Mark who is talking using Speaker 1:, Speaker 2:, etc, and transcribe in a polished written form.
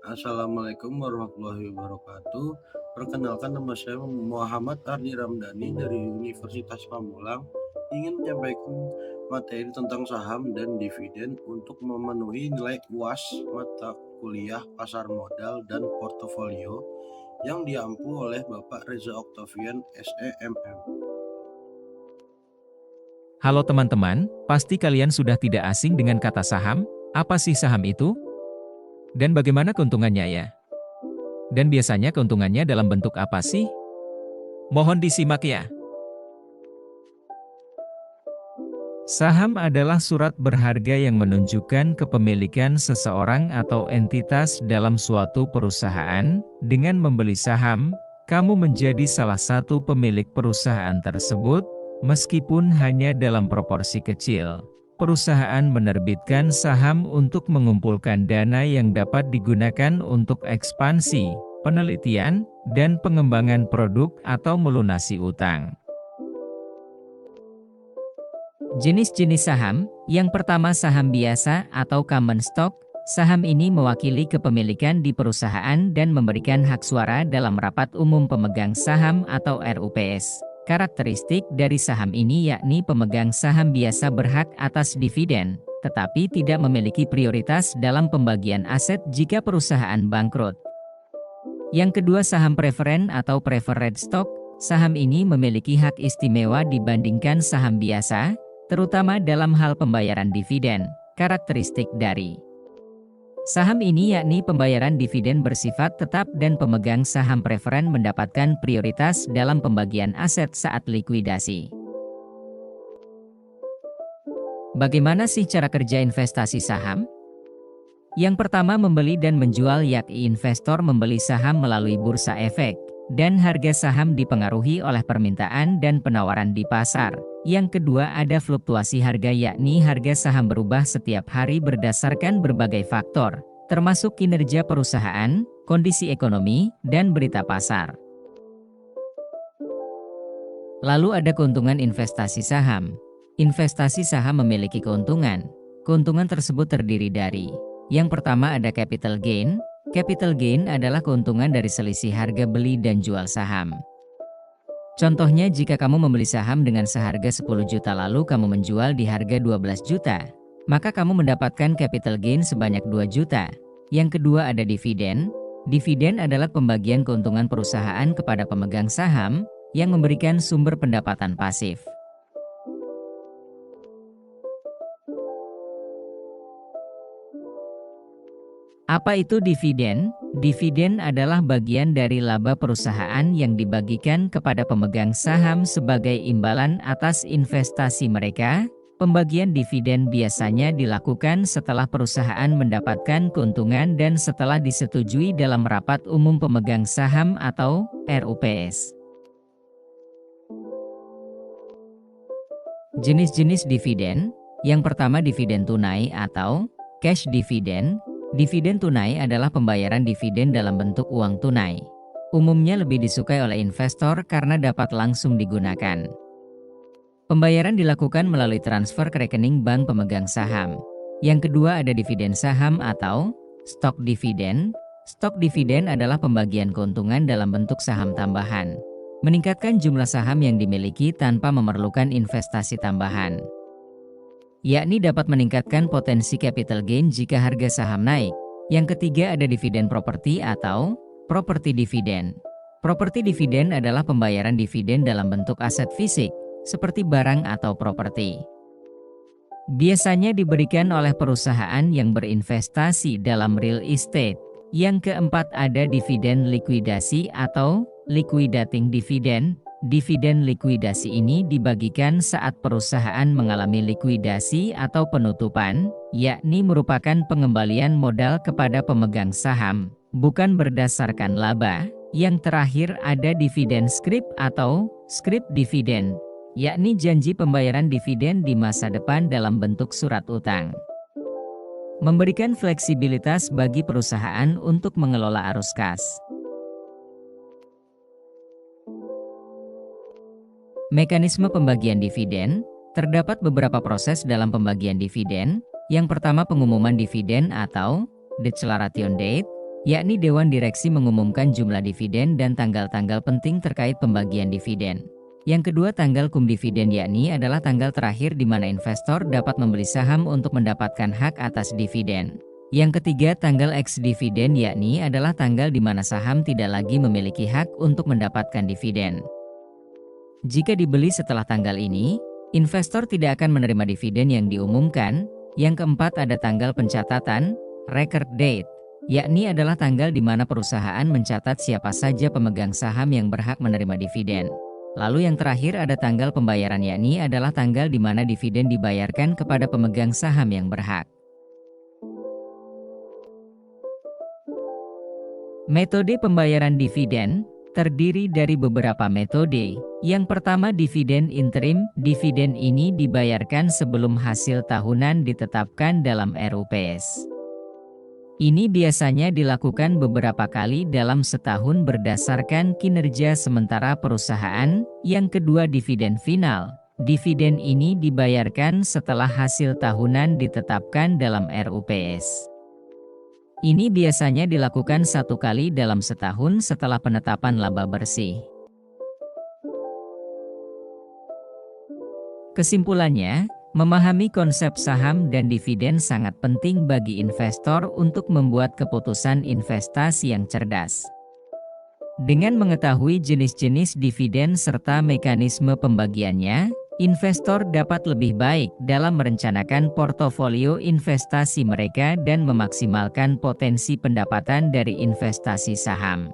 Speaker 1: Assalamualaikum warahmatullahi wabarakatuh. Perkenalkan, nama saya Muhammad Ardi Ramdhani dari Universitas Pamulang. Ingin menyampaikan materi tentang saham dan dividen untuk memenuhi nilai UAS mata kuliah pasar modal dan portofolio yang diampu oleh Bapak Reza Oktavian SEMM.
Speaker 2: Halo teman-teman, pasti kalian sudah tidak asing dengan kata saham. Apa sih saham itu? Dan bagaimana keuntungannya ya? Dan biasanya keuntungannya dalam bentuk apa sih? Mohon disimak ya. Saham adalah surat berharga yang menunjukkan kepemilikan seseorang atau entitas dalam suatu perusahaan. Dengan membeli saham, kamu menjadi salah satu pemilik perusahaan tersebut, meskipun hanya dalam proporsi kecil. Perusahaan menerbitkan saham untuk mengumpulkan dana yang dapat digunakan untuk ekspansi, penelitian, dan pengembangan produk atau melunasi utang.
Speaker 3: Jenis-jenis saham, yang pertama saham biasa atau common stock. Saham ini mewakili kepemilikan di perusahaan dan memberikan hak suara dalam rapat umum pemegang saham atau RUPS. Karakteristik dari saham ini yakni pemegang saham biasa berhak atas dividen, tetapi tidak memiliki prioritas dalam pembagian aset jika perusahaan bangkrut. Yang kedua saham preferen atau preferred stock. Saham ini memiliki hak istimewa dibandingkan saham biasa, terutama dalam hal pembayaran dividen. Karakteristik dari saham ini yakni pembayaran dividen bersifat tetap dan pemegang saham preferen mendapatkan prioritas dalam pembagian aset saat likuidasi. Bagaimana sih cara kerja investasi saham? Yang pertama, membeli dan menjual, yakni investor membeli saham melalui bursa efek, dan harga saham dipengaruhi oleh permintaan dan penawaran di pasar. Yang kedua, ada fluktuasi harga, yakni harga saham berubah setiap hari berdasarkan berbagai faktor, termasuk kinerja perusahaan, kondisi ekonomi, dan berita pasar. Lalu ada keuntungan investasi saham. Investasi saham memiliki keuntungan. Keuntungan tersebut terdiri dari: yang pertama ada capital gain. Capital gain adalah keuntungan dari selisih harga beli dan jual saham. Contohnya, jika kamu membeli saham dengan seharga 10 juta lalu kamu menjual di harga 12 juta, maka kamu mendapatkan capital gain sebanyak 2 juta. Yang kedua ada dividen. Dividen adalah pembagian keuntungan perusahaan kepada pemegang saham yang memberikan sumber pendapatan pasif. Apa itu dividen? Dividen adalah bagian dari laba perusahaan yang dibagikan kepada pemegang saham sebagai imbalan atas investasi mereka. Pembagian dividen biasanya dilakukan setelah perusahaan mendapatkan keuntungan dan setelah disetujui dalam rapat umum pemegang saham atau RUPS. Jenis-jenis dividen. Yang pertama, dividen tunai atau cash dividend. Dividen tunai adalah pembayaran dividen dalam bentuk uang tunai. Umumnya lebih disukai oleh investor karena dapat langsung digunakan. Pembayaran dilakukan melalui transfer ke rekening bank pemegang saham. Yang kedua ada dividen saham atau stock dividend. Stock dividend adalah pembagian keuntungan dalam bentuk saham tambahan. Meningkatkan jumlah saham yang dimiliki tanpa memerlukan investasi tambahan. Yakni dapat meningkatkan potensi capital gain jika harga saham naik. Yang ketiga ada dividen properti atau property dividend. Property dividend adalah pembayaran dividen dalam bentuk aset fisik, seperti barang atau properti. Biasanya diberikan oleh perusahaan yang berinvestasi dalam real estate. Yang keempat ada dividen likuidasi atau liquidating dividend. Dividen likuidasi ini dibagikan saat perusahaan mengalami likuidasi atau penutupan, yakni merupakan pengembalian modal kepada pemegang saham, bukan berdasarkan laba. Yang terakhir ada dividen scrip atau scrip dividend, yakni janji pembayaran dividen di masa depan dalam bentuk surat utang. Memberikan fleksibilitas bagi perusahaan untuk mengelola arus kas. Mekanisme pembagian dividen. Terdapat beberapa proses dalam pembagian dividen. Yang pertama, pengumuman dividen atau declaration date. yakni Dewan Direksi mengumumkan jumlah dividen dan tanggal-tanggal penting terkait pembagian dividen. Yang kedua, tanggal cum dividen, yakni adalah tanggal terakhir di mana investor dapat membeli saham untuk mendapatkan hak atas dividen. Yang ketiga, tanggal ex dividen, yakni adalah tanggal di mana saham tidak lagi memiliki hak untuk mendapatkan dividen. Jika dibeli setelah tanggal ini, investor tidak akan menerima dividen yang diumumkan. Yang keempat, ada tanggal pencatatan, record date, yakni adalah tanggal di mana perusahaan mencatat siapa saja pemegang saham yang berhak menerima dividen. Lalu yang terakhir ada tanggal pembayaran, yakni adalah tanggal di mana dividen dibayarkan kepada pemegang saham yang berhak. Metode pembayaran dividen terdiri dari beberapa metode. Yang pertama, dividen interim. Dividen ini dibayarkan sebelum hasil tahunan ditetapkan dalam RUPS. Ini biasanya dilakukan beberapa kali dalam setahun berdasarkan kinerja sementara perusahaan. Yang kedua, dividen final. Dividen ini dibayarkan setelah hasil tahunan ditetapkan dalam RUPS. Ini biasanya dilakukan satu kali dalam setahun setelah penetapan laba bersih. Kesimpulannya, memahami konsep saham dan dividen sangat penting bagi investor untuk membuat keputusan investasi yang cerdas. Dengan mengetahui jenis-jenis dividen serta mekanisme pembagiannya, investor dapat lebih baik dalam merencanakan portofolio investasi mereka dan memaksimalkan potensi pendapatan dari investasi saham.